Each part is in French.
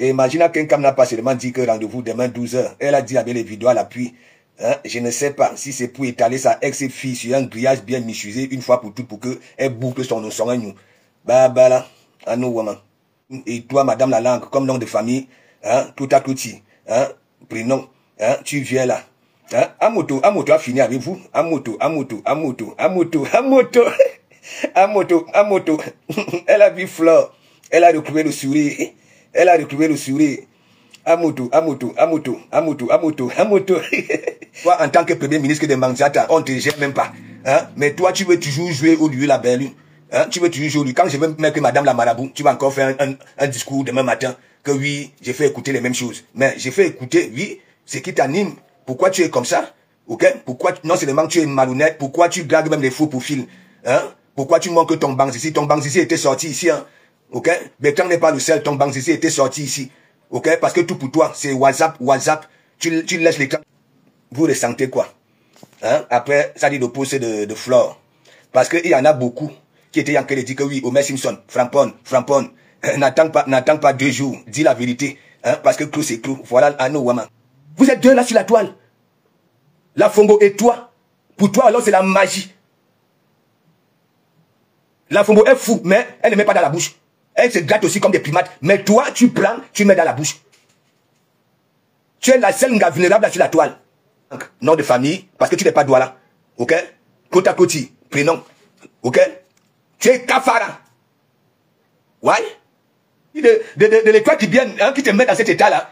Et imagine qu'un cam n'a pas seulement dit que rendez-vous demain 12h. Elle a dit avec les vidéos à l'appui. Hein, je ne sais pas si c'est pour étaler sa ex-fille sur un grillage bien michusé une fois pour toutes pour qu'elle boucle son nous. Bah là, à nous, woman. Et toi, madame la langue, comme nom de famille, hein, tout à tout, hein, prénom, hein, tu viens là. Hein, Amoto a fini avec vous. Amoto. Elle a vu Flore. Elle a retrouvé le sourire. Amoto. Toi, en tant que premier ministre de Manzata, on ne te gère même pas. Hein? Mais toi, tu veux toujours jouer au lieu la belle. Hein? Tu veux toujours jouer au lieu. Quand je vais mettre madame la marabout, tu vas encore faire un discours demain matin que oui, j'ai fait écouter les mêmes choses. Mais j'ai fait écouter, oui, ce qui t'anime. Pourquoi tu es comme ça? Ok? Pourquoi, non seulement tu es malhonnête, pourquoi tu dragues même les faux profils? Hein? Pourquoi tu manques ton banque ici? Ton banque ici était sorti ici. Hein? Ok? Bertrand n'est pas le seul, ton banque ici était sorti ici. Ok? Parce que tout pour toi, c'est WhatsApp. Tu laisses l'écran. Vous ressentez quoi? Hein? Après, ça dit le poste de Flore. Parce qu'il y en a beaucoup qui étaient en train de dire que oui, Homer Simpson, Frampon, n'attends pas 2 jours, dis la vérité. Hein? Parce que clou c'est clou. Voilà, à nous, Waman. Vous êtes deux là sur la toile. La Fombo et toi. Pour toi, alors c'est la magie. La Fombo est fou, mais elle ne met pas dans la bouche. Elle se gratte aussi comme des primates. Mais toi, tu prends, tu mets dans la bouche. Tu es la seule gars vulnérable là sur la toile. Nom de famille, parce que tu n'es pas Douala. Ok? Kota Koti, prénom. Ok? Tu es Kafara. Ouais? De l'étoile qui vient, hein, qui te met dans cet état-là.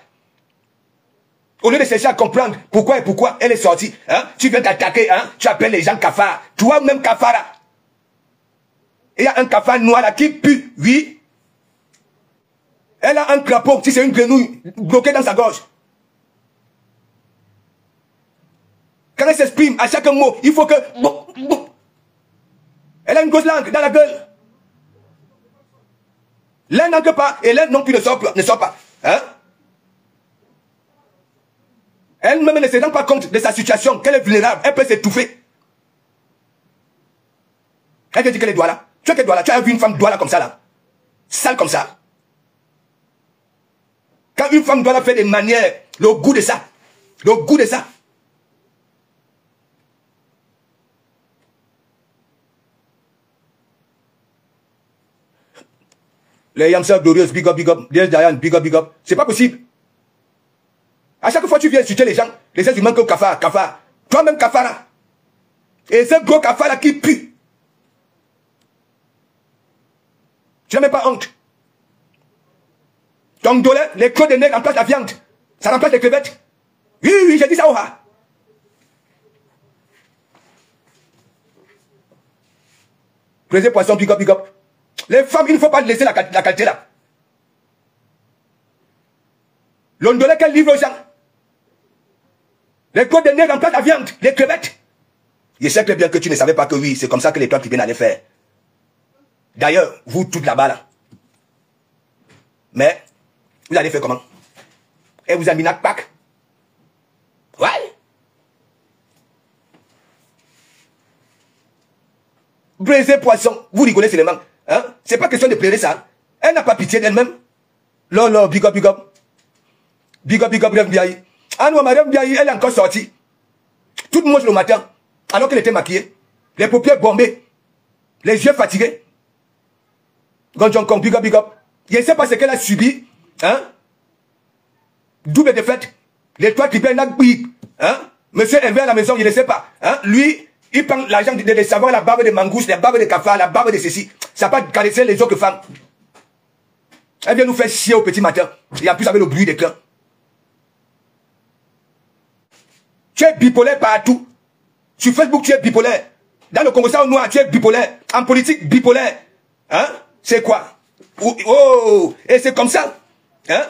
Au lieu de chercher à comprendre pourquoi elle est sortie, hein, tu viens t'attaquer, hein, tu appelles les gens Kafara. Toi-même Kafara. Il y a un Kafara noir là qui pue, oui. Elle a un crapaud, si c'est une grenouille, bloquée dans sa gorge. Quand elle s'exprime, à chaque mot, il faut que... Elle a une grosse langue dans la gueule. L'un n'entre pas, et l'un non plus ne sort pas. Hein? Elle-même ne se rend pas compte de sa situation, qu'elle est vulnérable, elle peut s'étouffer. Elle te dit qu'elle est Douala. Tu es Douala, tu as vu une femme Douala comme ça là. Sale comme ça. Quand une femme Douala fait des manières, le goût de ça. Les Yamsa glorieuses, big up. Yes, Diane, big up. C'est pas possible. À chaque fois que tu viens insulter les gens humains comme Kafara. Toi-même Kafara. Et ce gros Kafara qui pue. Tu n'as même pas honte. Ton dolé, les crocs de nègre remplacent la viande. Ça remplace les crevettes. Oui, j'ai dit ça, Oha. Plaisir poisson, big up. Les femmes, il ne faut pas laisser la qualité là. L'ondolé qu'elle livre aux gens. Les côtes de nez remplacent la viande, les crevettes. Je sais très bien que tu ne savais pas que oui, c'est comme ça que les toits qui viennent aller faire. D'ailleurs, vous toutes là-bas là. Mais, vous allez faire comment? Et vous avez mis notre pack. Ouais. Brisé poisson, vous rigolez seulement. Hein? C'est pas question de pleurer ça. Elle n'a pas pitié d'elle-même. Lolo, big up. Big up, Biaï. Ah non, madame Biaï, elle est encore sortie. Toute moche le matin, alors qu'elle était maquillée. Les paupières bombées. Les yeux fatigués. Gonjonkong, big up. Je ne sais pas ce qu'elle a subi. Hein? Double défaite. Les toits qui prennent hein? Monsieur Hervé à la maison, je ne sais pas. Hein? Lui, il prend l'argent de savoir la barbe de mangouste, la barbe de cafard, la barbe de ceci. Ça va pas caresser les autres femmes. Elle vient nous faire chier au petit matin. Et en plus avec le bruit des clans. Tu es bipolaire partout. Sur Facebook, tu es bipolaire. Dans le Congo noir, tu es bipolaire. En politique, bipolaire. Hein? C'est quoi? Oh! Et c'est comme ça. Hein?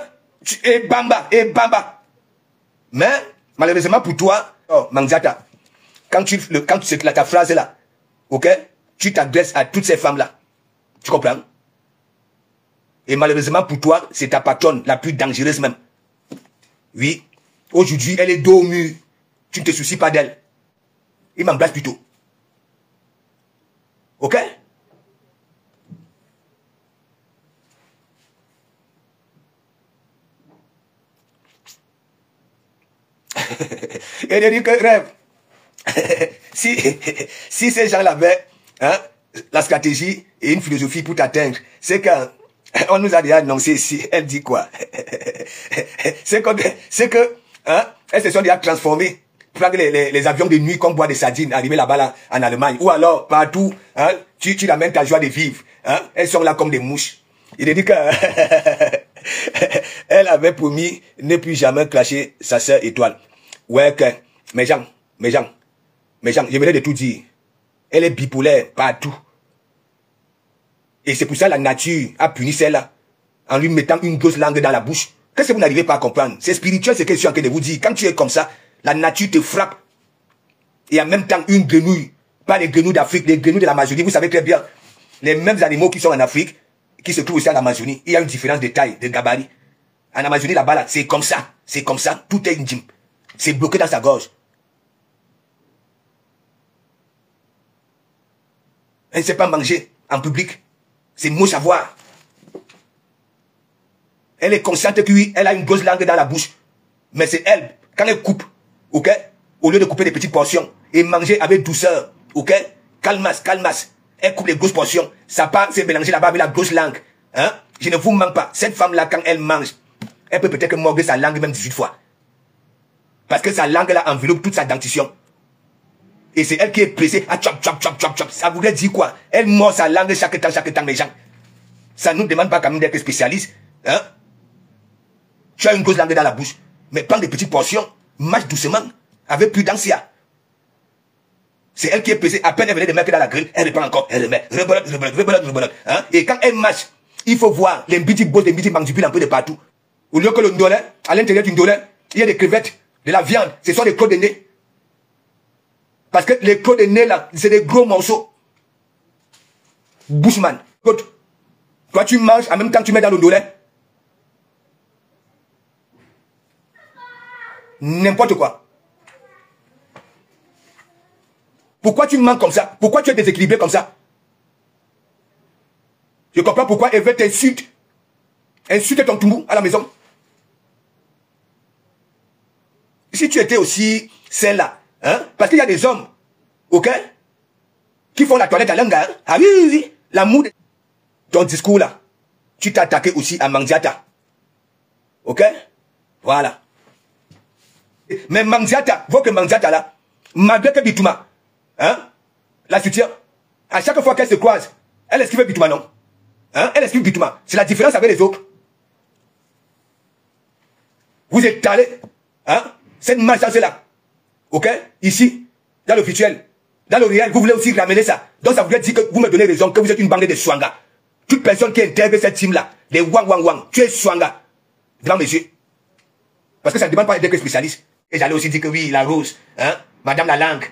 Et bamba. Mais, malheureusement pour toi, oh, Manzata, quand tu éclates ta phrase là, ok? Tu t'adresses à toutes ces femmes-là. Tu comprends? Et malheureusement pour toi, c'est ta patronne la plus dangereuse même. Oui. Aujourd'hui, elle est dos au mur. Tu ne te soucies pas d'elle. Il m'embrasse plutôt. Ok? Et de dire que rêve, si ces gens-là avaient la stratégie et une philosophie pour t'atteindre, c'est qu'on nous a déjà annoncé ici, elle dit quoi? C'est que elles se sont déjà transformées. Prendre les avions de nuit comme boire des sardines, arriver là-bas là, en Allemagne, ou alors partout, tu ramènes ta joie de vivre. Elles sont là comme des mouches. Il a dit que elle avait promis ne plus jamais clasher sa sœur Étoile. Ouais, que mes gens, je venais de tout dire. Elle est bipolaire partout. Et c'est pour ça la nature a puni celle-là en lui mettant une grosse langue dans la bouche. Qu'est-ce que vous n'arrivez pas à comprendre? C'est spirituel, c'est ce que je suis en train de vous dire. Quand tu es comme ça, la nature te frappe. Et en même temps, une grenouille, pas les grenouilles d'Afrique, les grenouilles de l'Amazonie, vous savez très bien, les mêmes animaux qui sont en Afrique, qui se trouvent aussi en Amazonie, il y a une différence de taille, de gabarit. En Amazonie, là-bas, là, c'est comme ça, tout est intime. C'est bloqué dans sa gorge. Elle ne sait pas manger en public. C'est moche à voir. Elle est consciente que oui, elle a une grosse langue dans la bouche. Mais c'est elle, quand elle coupe, ok, au lieu de couper des petites portions et manger avec douceur, ok, calmas, elle coupe les grosses portions, ça part, c'est mélangé là-bas avec la grosse langue. Je ne vous mens pas, cette femme-là, quand elle mange, elle peut peut-être mordre sa langue même 18 fois. Parce que sa langue là enveloppe toute sa dentition. Et c'est elle qui est pressée à chop. Ça voudrait dire quoi? Elle mord sa langue chaque temps, les gens. Ça ne nous demande pas quand même d'être spécialiste. Tu as une grosse langue dans la bouche, mais prends des petites portions, mange doucement, avec prudence. C'est elle qui est pressée, à peine elle venait de mettre dans la grille, elle reprend encore, elle remet, rebelote. Et quand elle marche, il faut voir les petits bosses, les petits mandibules un peu de partout. Au lieu que le ndolé, à l'intérieur du ndolé, il y a des crevettes, de la viande, ce sont des crocs de nez. Parce que les crocs de nez là, c'est des gros morceaux. Bushman, écoute, toi tu manges, en même temps tu mets dans le ndolé. N'importe quoi. Pourquoi tu manques comme ça? Pourquoi tu es déséquilibré comme ça? Je comprends pourquoi elle veut t'insulter. Insulte ton toumou à la maison. Si tu étais aussi celle-là, parce qu'il y a des hommes, ok, qui font la toilette à l'enga. Ah oui, l'amour de ton discours là, tu t'es attaqué aussi à Mandiata. Ok? Voilà. Mais Mandiata, vois que Mandiata là, malgré que Bitouma, la soutient, à chaque fois qu'elle se croise, elle esquive Bitouma, non? Elle esquive Bitouma. C'est la différence avec les autres. Vous êtes allés, cette malchance-là, ok, ici, dans le virtuel, dans le réel, vous voulez aussi ramener ça. Donc ça voudrait dire que vous me donnez raison, que vous êtes une bande de swanga. Toute personne qui intègre cette team-là, les wang, tu es swanga, devant mes yeux. Parce que ça ne demande pas d'être spécialiste. Et j'allais aussi dire que oui, la rose, madame la langue,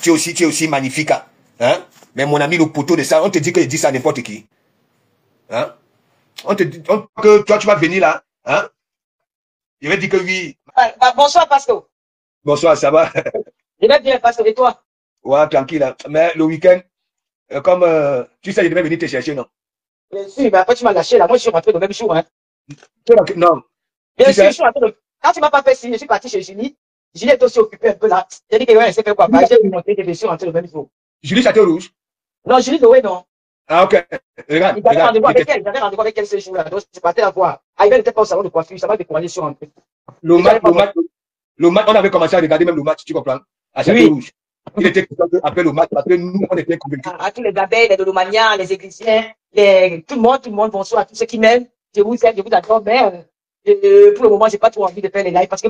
tu es aussi magnifique, mais mon ami, le poteau de ça, on te dit que je dis ça à n'importe qui. On te dit que toi, tu vas venir là, je vais dire que oui. Bonsoir, Pasteur. Bonsoir, ça va? Je vais bien, Pasteur, et toi? Ouais, tranquille. Mais le week-end, comme tu sais, je devais venir te chercher, non? Bien sûr, mais après tu m'as lâché là. Moi, je suis rentré le même jour. Non. Bien sûr, je suis rentré quand tu m'as pas fait signe, je suis parti chez Julie. Julie est aussi occupée un peu là. J'ai dit que ouais, elle s'est fait quoi? J'ai pu monter, je suis rentré le même jour. Julie Château-Rouge? Non, Julie Noé, non. Ah, ok. Regarde. J'avais rendez-vous avec elle. J'avais rendez-vous avec elle ce jour-là. Donc, je partais la voir. Ah, elle n'était pas au salon de coiffure. Ça m'a découragé sur un peu. Le match, on avait commencé à regarder même le match, tu comprends? À Château-Rouge. Il était content après le match parce que nous, on était convaincus. À tous les abeilles, les dolomaniens, les églisiens, tout le monde, bonsoir à tous ceux qui m'aiment. Je vous aime, je vous adore, mais pour le moment, j'ai pas trop envie de faire les lives parce que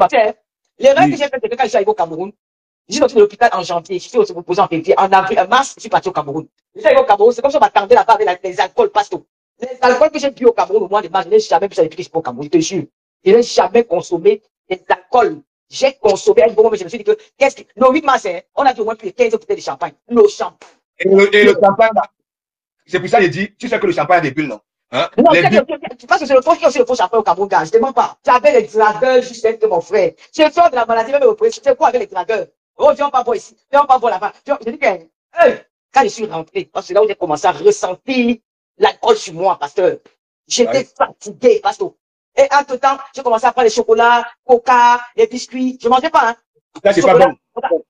les rêves que j'ai fait, c'est que quand je suis arrivé au Cameroun, je suis sorti de l'hôpital en janvier, je suis reposé en février, en avril, en mars, je suis parti au Cameroun. Je suis arrivé au Cameroun, c'est comme si on m'attendait là-bas avec les alcools pasto. Les alcools que j'ai bu au Cameroun au mois de mars, je n'ai jamais pu depuis que je suis au Cameroun, je te jure. Je n'ai jamais consommé des alcools. J'ai consommé un bon moment, mais je me suis dit que, le 8 mars, on a dit au moins plus de 15 bouteilles de champagne. Le champagne. Et le champagne, là, c'est pour ça que j'ai dit, tu sais que le champagne a des bulles, non? Non, tu penses que c'est le faux qui a aussi le faux champagne au Cameroun, gars. Je ne demande pas. Tu avais les dragueurs juste avec mon frère. Tu es fort de la maladie, même au président. Tu sais quoi avec les dragueurs? Oh, viens pas voir ici. Viens pas voir là-bas. Je dis que, quand je suis rentré, parce que là où j'ai commencé à ressentir l'alcool sur moi, pasteur. J'étais fatigué, pasteur. Et entre-temps, j'ai commencé à prendre les chocolats, coca, les biscuits. Je ne mangeais pas, hein. Ça, c'est pas bon.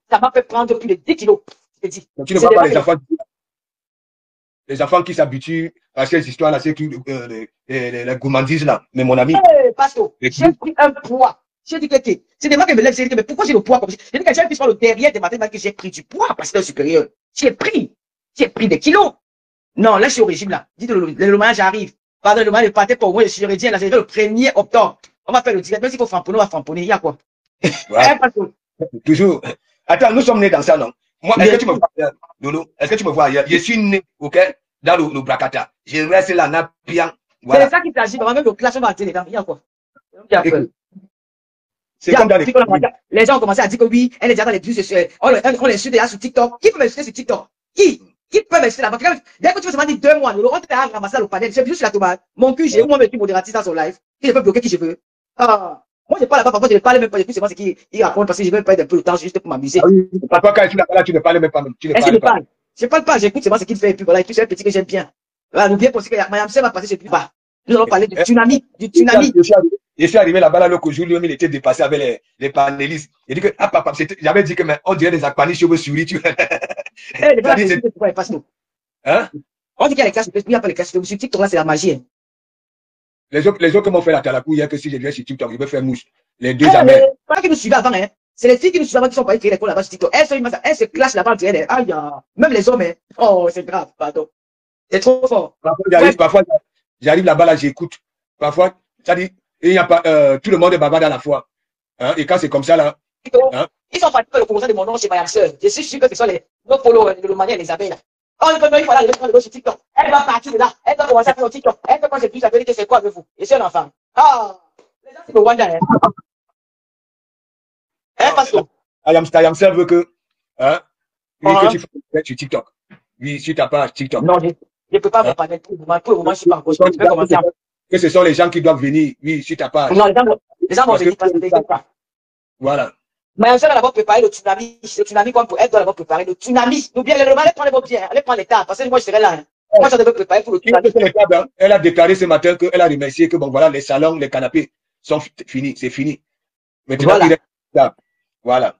Ça m'a fait prendre plus de 10 kilos. Je te dis. Donc, tu ne vois pas les enfants qui s'habituent à ces histoires-là, c'est les gourmandises là. Mais mon ami. Hey, Pasto, j'ai pris un poids. J'ai dit que c'est des gens qui me lèvent, j'ai dit que mais pourquoi j'ai le poids comme ça? J'ai dit que j'ai pu faire le derrière des matins que j'ai pris du poids parce que c'est supérieur. J'ai pris des kilos. Non, là, je suis au régime là. Dites le mariage arrive. Pardon, le mariage ne partait pas au moins le chirurgien là, c'est le 1er octobre. On va faire le direct. Même s'il faut framponner, on va framponner. Il y a quoi? Ouais. Toujours. Attends, nous sommes nés dans ça, non? Moi, est-ce que tu me vois, Lolo? Est-ce que tu me vois ailleurs? Je suis né, ok, dans le Bracata. Je reste là, n'a bien. Voilà. C'est ça qui s'agit. Même le clash, on va dire, il y a quoi? C'est comme dans les gens ont commencé à dire que oui, elle est déjà dans les plus on l'insulte déjà sur TikTok. Qui peut m'insulter sur TikTok? Qui peut m'insulter là-bas? Dès que tu veux seulement dire 2 mois, on t'a ramassé le panel. J'ai vu sur la tomate. Mon QG, moi, je suis modératrice dans son live. Je peux bloquer qui je veux. Ah. Moi, je parle là-bas, parfois, je ne parle même pas. Je sais pas ce qu'il raconte parce que je veux pas être un peu le temps juste pour m'amuser. Ah oui, parfois, quand tu là, tu ne parles même pas. Tu ne parles pas. Je ne parle pas, j'écoute seulement ce qu'il fait. Et puis voilà, et puis c'est un petit que j'aime bien. Voilà, n'oubliez pas aussi que Mayam Seb va passer sur plus bas. Nous allons parler du tsunami. Je suis arrivé là-bas, là, l'autre jour, lui, il était dépassé avec les panélistes. Il dit que, ah, papa, j'avais dit que, mais on dirait des aquanis cheveux souris, tu vois. Hein? On dit qu'il y a les classes, il n'y a pas les classes. Sur TikTok, là, c'est la magie. Les autres qui m'ont fait la talapouille, que si je viens sur TikTok, je vais faire mouche. Les deux jamais. Pas qui nous suivaient avant, hein. C'est les filles qui nous suivent avant qui sont pas écrites l'école là-bas sur TikTok. Elles se clashent là-bas, aïe, même les hommes, hein. Oh, c'est grave, pardon. C'est trop fort. Parfois, j'arrive là-bas, là, j'écoute. Parfois, ça dit, il n'y a pas, tout le monde est bavard dans la foi. Hein? Et quand c'est comme ça, là. Hein? Ils sont fatigués de le commencer de mon nom chez Mayam Sœur. Je suis sûr que ce sont nos followers de l'Omania et les abeilles, là. Oh, il faut aller prendre sur TikTok. Elle va partir de là. Elle va commencer à faire au TikTok. Elle va commencer plus à vérité, c'est quoi avec vous? Je suis un enfant. Ah! Les gens, c'est le Wanda, hein. Hein, Pasto? Ayam Sœur veut que, hein, que tu fasses sur TikTok. Oui, sur ta page TikTok. Non, je ne peux pas vous parler pour le moment, je ne suis pas encore. Je peux commencer à... Que ce sont les gens qui doivent venir, oui, sur ta page. Non, les gens vont venir parce que t'inquiète pas. Voilà. Mais elle doit d'abord préparer le tsunami. Le tsunami, elle doit d'abord préparer le tsunami. N'oubliez les allez prendre vos biens, allez prendre les tables, parce que moi je serai là. Hein. Moi, je devais préparer pour le tsunami. Elle a déclaré ce matin qu'elle a remercié que, bon, voilà, les salons, les canapés sont finis, c'est fini. Maintenant, voilà. Il reste table. Voilà.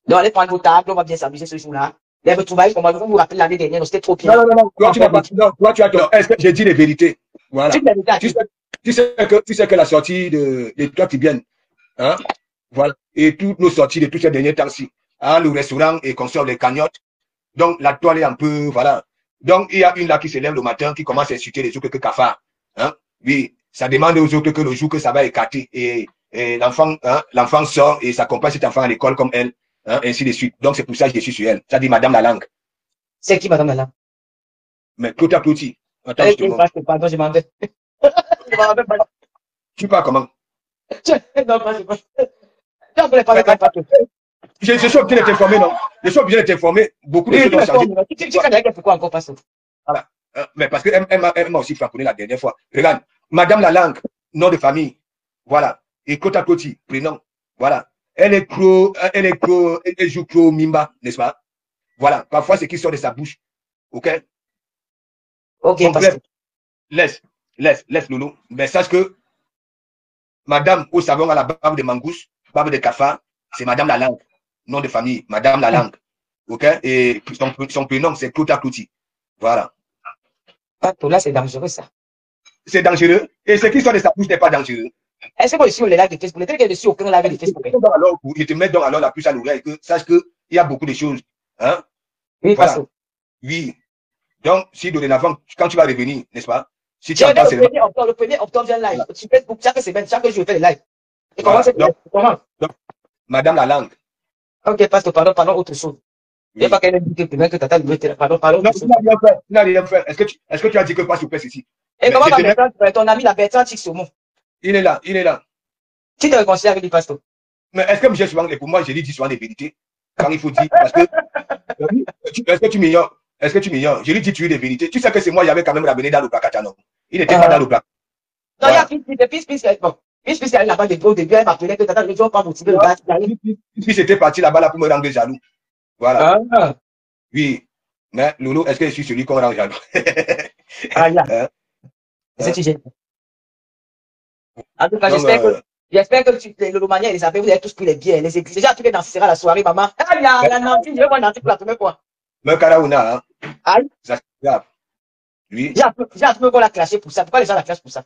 Donc, allez prendre vos tables, on va bien s'amuser ce jour-là. Les retrouvailles, comme vous vous rappelez l'année dernière, c'était trop bien. Non. Toi, tu n'as pas. Non, toi, tu as tort. Est-ce que j'ai dit les vérités? Voilà. Tu sais que la sortie de toi qui viennent, hein? Voilà. Et toutes nos sorties de tous ces derniers temps-ci, hein, le restaurant et qu'on sort les cagnottes. Donc, la toile est un peu, voilà. Donc, il y a une là qui se lève le matin, qui commence à insulter les autres que cafard. Hein? Oui, ça demande aux autres que le jour que ça va écarter. Et l'enfant sort et s'accompagne cet enfant à l'école comme elle, hein, ainsi de suite. Donc, c'est pour ça que je suis sur elle. Ça dit Madame la langue. C'est qui, Madame la langue? Mais Claude Cloutier. Attends, pardon, je m'en vais. Tu parles comment? Non, pas. Je suis obligé de t'informer, non? Je suis obligé de t'informer. Beaucoup de choses ont changé. Tu connais pourquoi encore pas ça? Voilà. Mais parce qu'elle m'a aussi frappé la dernière fois. Regarde, Madame la langue, nom de famille. Voilà. Et Kota Koti, prénom. Voilà. Elle joue Kro Mimba, n'est-ce pas? Voilà. Parfois, c'est qui sort de sa bouche. OK? OK, donc, laisse, Lolo. Mais sache que Madame au savon à la barbe de mangousse, barbe de cafard, c'est Madame la langue. Nom de famille, Madame la langue. OK? Et son prénom, c'est Kota Koti. Voilà. Là, c'est dangereux, ça. C'est dangereux. Et ce qui sort de sa bouche n'est pas dangereux. Est-ce que sur les lives de Facebook, les trucs qu'il y a dessus, aucun live de Facebook? Alors, je te mets donc alors la puce à l'oreille, que sache qu'il y a beaucoup de choses. Hein? Oui, voilà. Oui. Donc, si dorénavant, quand tu vas revenir, n'est-ce pas? Si tu entends le 1er octobre, j'ai un live. Sur Facebook, chaque semaine, chaque jour, je fais des lives. Et comment c'est? Comment? Madame la langue. Ok, pasteur, pardon, autre chose. Il n'y a pas qu'elle dit que tata lui était là. Pardon. Non, tu n'as rien fait. Est-ce que tu as dit que pas sur place ici? Et comment va ton ami, la Bertrand Tixomo? Il est là. Tu te réconcilies avec lui, pasteur? Mais est-ce que je souvent, pour moi, je dis souvent des vérités? Quand il faut dire, parce que, est-ce que tu m'ignores? Je lui dis tu es des vérités. Tu sais que c'est moi, j'avais quand même ramené dans le placata, non? Il n'était pas dans le placata. Non, il y a Pis, bon. Pis, elle est là-bas au début, elle m'appelait que tata, ne dois pas motiver le gars. Pis était parti là-bas là pour me rendre jaloux. Voilà. Oui. Mais Lolo, est-ce que je suis celui qu'on rend jaloux? Ah, là. C'est-tu En tout cas, Donc, j'espère que le Romagnan et les abbés, vous avez tous pris les biens, les églises. Déjà, tu es dans ce sera la soirée, maman. Ah, la Nancy, je vais voir Nancy pour la première fois. mais Karaouna, hein, Aïe, ça c'est grave. Oui. j'ai un peu qu'on l'a clashé pour ça. Pourquoi les gens la clashent pour ça?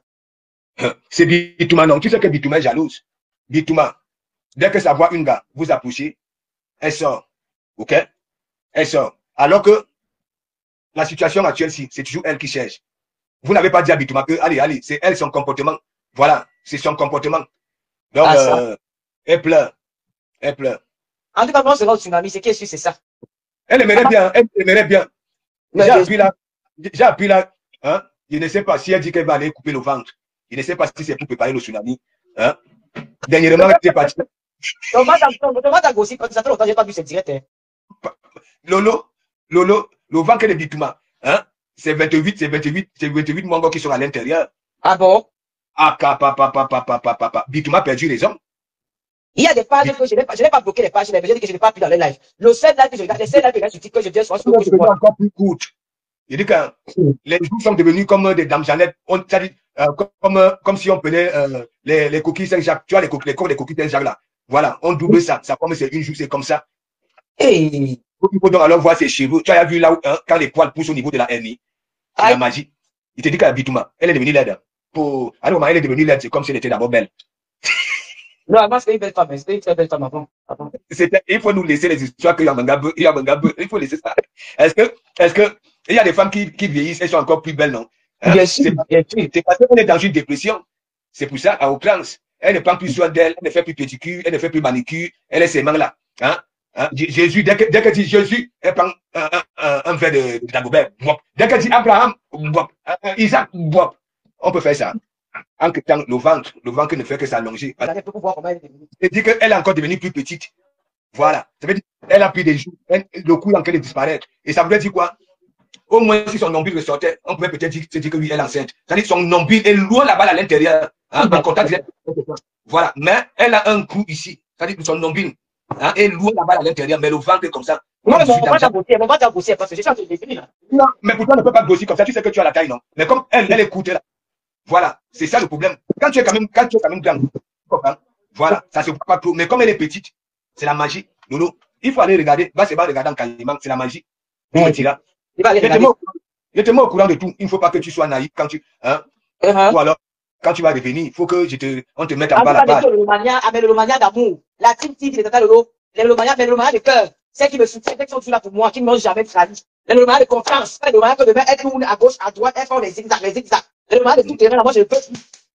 C'est Bitouma, non. Tu sais que Bitouma est jalouse. Bitouma, dès que ça voit une gars, vous approchez, elle sort. OK? Elle sort. Alors que la situation actuelle, c'est toujours elle qui cherche. Vous n'avez pas dit à Bitouma que, allez, c'est elle, son comportement. Voilà, c'est son comportement. Donc, elle pleure. Elle pleure. En tout cas, moi, c'est votre tsunami. C'est qui est sûr, c'est ça. Elle aimerait bien. Elle aimerait bien. J'ai appris là. Hein? Je ne sais pas si elle dit qu'elle va aller couper le ventre. Je ne sais pas si c'est pour préparer le tsunami. Hein? Dernièrement, elle est partie. Donc, moi, t'as gossé, ça fait longtemps que j'ai pas vu cette direct. Lolo, le ventre de Bitouma, hein? C'est 28 mongos qui sont à l'intérieur. Ah bon? Ah, Bitouma a perdu les hommes. Il y a des pages que je n'ai pas bloqué les pages, mais je dis que je n'ai pas pu dans les lives. Le seul live que je regarde, les seuls lives que je regarde sur TikTok, je dis sur Facebook. C'est encore plus court. Je dis que les jours sont devenus comme des dames Jeannette. Comme si on prenait les coquilles Saint-Jacques. Tu vois, les coquilles Saint-Jacques là. Voilà, on double ça. Ça comme c'est une joue, c'est comme ça. Hey. Il faut donc alors voir ses cheveux. Tu as vu là où, quand les poils poussent au niveau de la hernie. C'est la magie. Il te dit qu'à Bitouma, elle est devenue laide. Alors, elle est devenue laide, c'est comme si elle était d'abord belle. Non, avant, c'était une belle femme. C'était une très belle femme avant. Il faut nous laisser les histoires qu'il y a Mangabe. Il faut laisser ça. Est-ce que il y a des femmes qui vieillissent, elles sont encore plus belles, non? Hein? Bien sûr. C'est parce qu'elle est dans une dépression. C'est pour ça, à Auckland, elle ne prend plus soin d'elle, elle ne fait plus pédicure, elle ne fait plus manicure, elle est ses mains là. Hein? Hein? Jésus, dès qu'elle dit Jésus, elle prend un verre de Dagobert. Dès qu'elle dit Abraham, Isaac, on peut faire ça. En temps, le ventre ne fait que s'allonger. C'est-à-dire qu'elle est encore devenue plus petite. Voilà. Ça veut dire qu'elle a pris des jours, le cou en train de disparaître. Et ça voudrait dire quoi? Au moins, si son nombril ressortait, on pouvait peut-être se dire que oui, elle est enceinte. C'est-à-dire que son nombril est loin là-bas à l'intérieur. Hein, en contact direct. Voilà. Mais elle a un coup ici. C'est-à-dire que son nombril est loin là-bas à l'intérieur, mais le ventre est comme ça. Non, mais on va t'embosser parce que j'ai changé de définir. Non, mais pourquoi on ne peut pas grossir comme ça? Tu sais que tu as la taille, non? Mais comme elle est courte là. Voilà, c'est ça le problème. Quand tu es quand même grand, voilà, ça se voit pas trop. Mais comme elle est petite, c'est la magie. Lolo, il faut aller regarder. Va se regarder en Calimang, c'est la magie. Je te mets au courant de tout. Il ne faut pas que tu sois naïf quand tu. Hein? Ou alors, quand tu vas revenir, il faut que on te mette en bas la page. Le Romagnan d'amour. La team TV, le Romagnan de cœur. Celles qui me soutiennent, qui sont toujours là pour moi, qui ne m'ont jamais trahi. Le Romagnan de confiance. Le Romagnan que demain, elles tournent à gauche, à droite, elles font les zigzags. Les Romagnan de tout terrain, moi, je ne peux plus.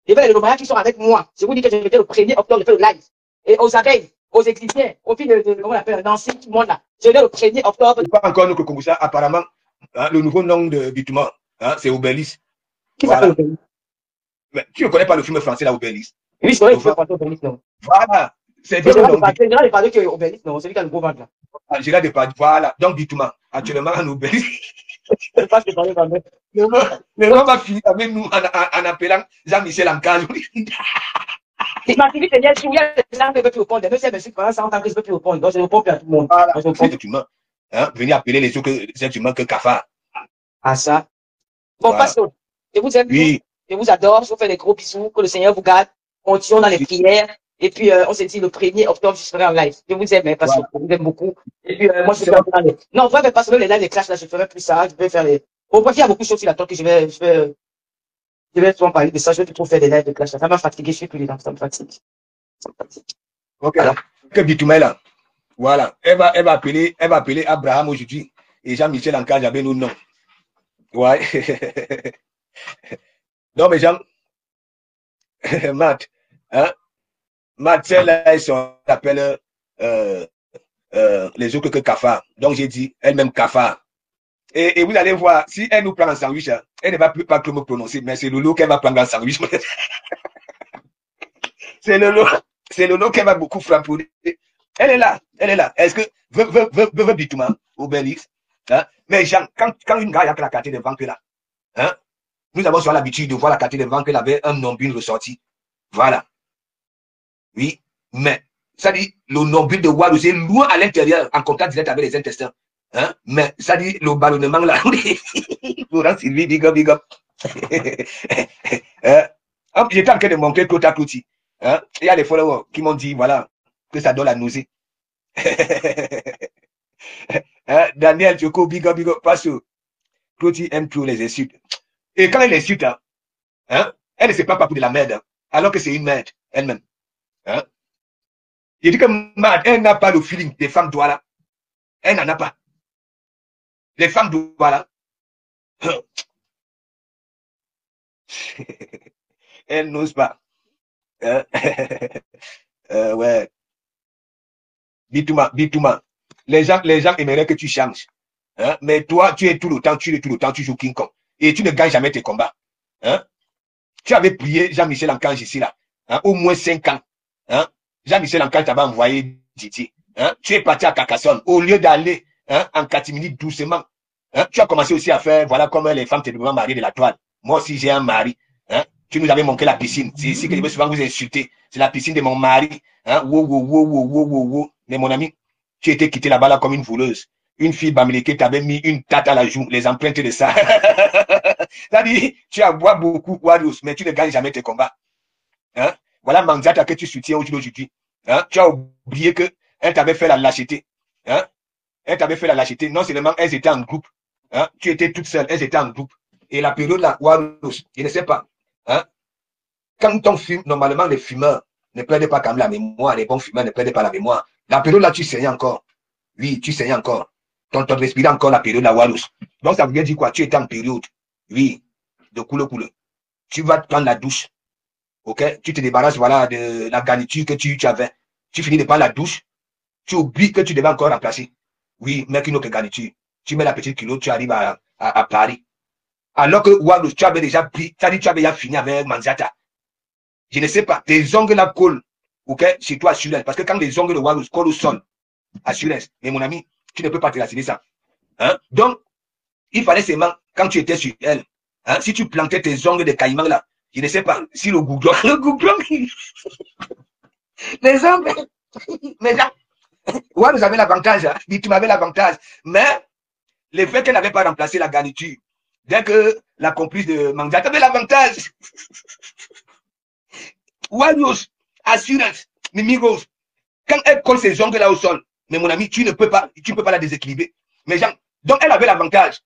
Je veux les Romagnan qui sont avec moi. Je vous dis que j'étais le 1er octobre, je fais le live. Et aux abeilles, aux éclipsiens, aux filles de comment on appelle, Nancy, tout le monde là. Je vais le 1er octobre. Pas encore nous que comme ça, apparemment, hein, le nouveau nom de Bitouma, hein, c'est Obélis. Qui s'appelle Obélis? Tu ne connais pas le film français là, Obélis? Oui, je connais le film français Obélis, non. Voilà. C'est Gérard Depardieu qui est Obélis, non, celui qui a le gros ventre là. Gérard Depardieu, voilà. Donc Bitouma, actuellement en Obélis. Je ne sais pas ce que parler quand même. Le nom va finir avec nous en appelant Jean-Michel Ancage. Ma fille, c'est bien sûr, il y a des gens qui ne peuvent plus répondre. Même si elle me suit pendant 100 ans, je ne peux plus répondre. Donc, je réponds plus à tout le monde. Voilà, c'est humain. Hein, venez appeler les autres êtres humains que cafard. Ah, ça. Bon, voilà. Pasteur, je vous aime. Oui. Je vous adore. Je vous fais des gros bisous. Que le Seigneur vous garde. Continuons dans les prières. Et puis, on s'est dit le 1er octobre, je serai en live. Je vous aime, Pasteur. Voilà. Je vous aime beaucoup. Et puis, moi, je vais faire dans les. Non, vrai, mais Pasteur, les lives, les clashs, là, je ne ferai plus ça. Je vais faire les. Bon, bref, il y a beaucoup de choses sur la tête que je vais souvent parler de ça. Je vais trop faire des lives de clash. Ça m'a fatigué. Je suis plus dedans. Ça me fatigue. Ok. Alors, que Bitouma là. Voilà. Elle va appeler Abraham aujourd'hui. Et Jean-Michel Ancage avait nos noms. Ouais. Non, mais Jean. Matt. Hein? Matt, celle-là, elle s'appelle les autres que cafard. Donc, j'ai dit, elle-même cafard. Et vous allez voir, si elle nous prend en sandwich, elle ne va plus pas que me prononcer, mais c'est Lolo qu'elle va prendre en sandwich. C'est Lolo qu'elle va beaucoup frapper. Elle est là. Est-ce que veut Bitouma, Obélix, hein? Mais Jean, quand une gars a la carte de ventre là, hein? Nous avons souvent l'habitude de voir la carte de ventre, elle avait un nombril ressorti. Voilà. Oui, mais ça dit, le nombril de Walou, c'est loin à l'intérieur, en contact direct avec les intestins. Hein? Mais ça dit, le ballonnement là, Laurent Sylvie, big up. J'étais en train de montrer Claude à Clouty. Hein? Il y a des followers qui m'ont dit, voilà, que ça donne la nausée. Hein? Daniel, Choco, big up, parce que Clouty aime trop les insultes. Et quand elle insulte, hein, elle ne sait pas pour de la merde, hein, alors que c'est une merde, elle-même. Hein? Il dit que Mad, elle n'a pas le feeling des femmes Douala. Elle n'en a pas. Les femmes Douala, elles n'osent pas. Hein? Ouais. Bitouma. Les gens aimeraient que tu changes. Hein? Mais toi, tu es tout le temps, tu joues King Kong. Et tu ne gagnes jamais tes combats. Hein? Tu avais prié Jean-Michel Ancange ici, là. Hein? Au moins 5 ans. Hein? Jean-Michel Ancange t'avait envoyé Didier. Hein? Tu es parti à Carcassonne. Au lieu d'aller, hein, en catimini doucement, hein? Tu as commencé aussi à faire, voilà comment les femmes te demandent marier de la toile. Moi aussi, j'ai un mari. Hein? Tu nous avais manqué la piscine. C'est ici que je veux souvent vous insulter. C'est la piscine de mon mari. Hein? Wow. Mais mon ami, tu étais quitté là-bas là comme une voleuse. Une fille bamileke t'avait mis une tarte à la joue, les empreintes de ça. C'est-à-dire, tu as boit beaucoup, Warriors, mais tu ne gagnes jamais tes combats. Hein? Voilà Manzata que tu soutiens aujourd'hui. Hein? Tu as oublié qu'elle t'avait fait la lâcheté. Hein? Elle t'avait fait la lâcheté. Non seulement elles étaient en groupe. Hein? Tu étais toute seule, elles étaient en groupe. Et la période là, Warriors, je ne sais pas. Hein? Quand on fume, normalement, les fumeurs ne perdent pas quand même la mémoire. Les bons fumeurs ne perdent pas la mémoire. La période là, tu saignais encore. Oui, tu saignais encore. Ton respirait encore la période là, Warriors. Donc ça veut dire quoi? Tu étais en période. Oui, de couleur. Tu vas prendre la douche. Ok? Tu te débarrasses, voilà, de la garniture que tu avais. Tu finis de prendre la douche. Tu oublies que tu devais encore remplacer. Oui, mais qu'une autre garniture. Tu mets la petite culotte, tu arrives à Paris. Alors que Warriors, tu avais déjà pris, tu avais déjà fini avec Manzata. Je ne sais pas, tes ongles là collent, ok, chez toi, assurance. Parce que quand les ongles de Warriors collent au sol, assurance. Mais mon ami, tu ne peux pas te raciner ça. Hein? Donc, il fallait seulement, quand tu étais sur elle, hein, si tu plantais tes ongles de caïman là, je ne sais pas si le goudron, les ongles, mais là, ouais, vous avez l'avantage, hein, tu m'avais l'avantage, mais le fait qu'elle n'avait pas remplacé la garniture, dès que la complice de Mangza avait l'avantage, Warriors, assurance, Mimi Rose, quand elle colle ses ongles là au sol, mais mon ami, tu ne peux pas la déséquilibrer. Mais genre, donc elle avait l'avantage.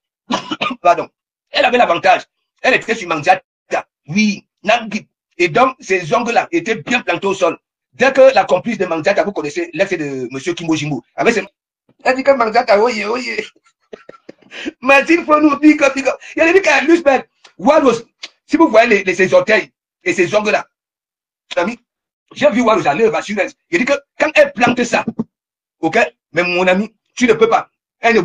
Pardon. Elle avait l'avantage. Elle était sur Manzata. Oui, Nangip. Et donc, ces ongles-là étaient bien plantés au sol. Dès que la complice de Manzata, vous connaissez l'ex de M. Kimbo Jimbo, avec ses... Elle dit que Manzata, oye. Martine Fonou, big up. Il y a des trucs à l'usbel. Warriors, si vous voyez ses orteils et ses ongles-là, ami, j'ai vu Warriors à l'œuvre assurance. Il dit que quand elle plante ça, ok, mais mon ami, tu ne peux pas. Elle ne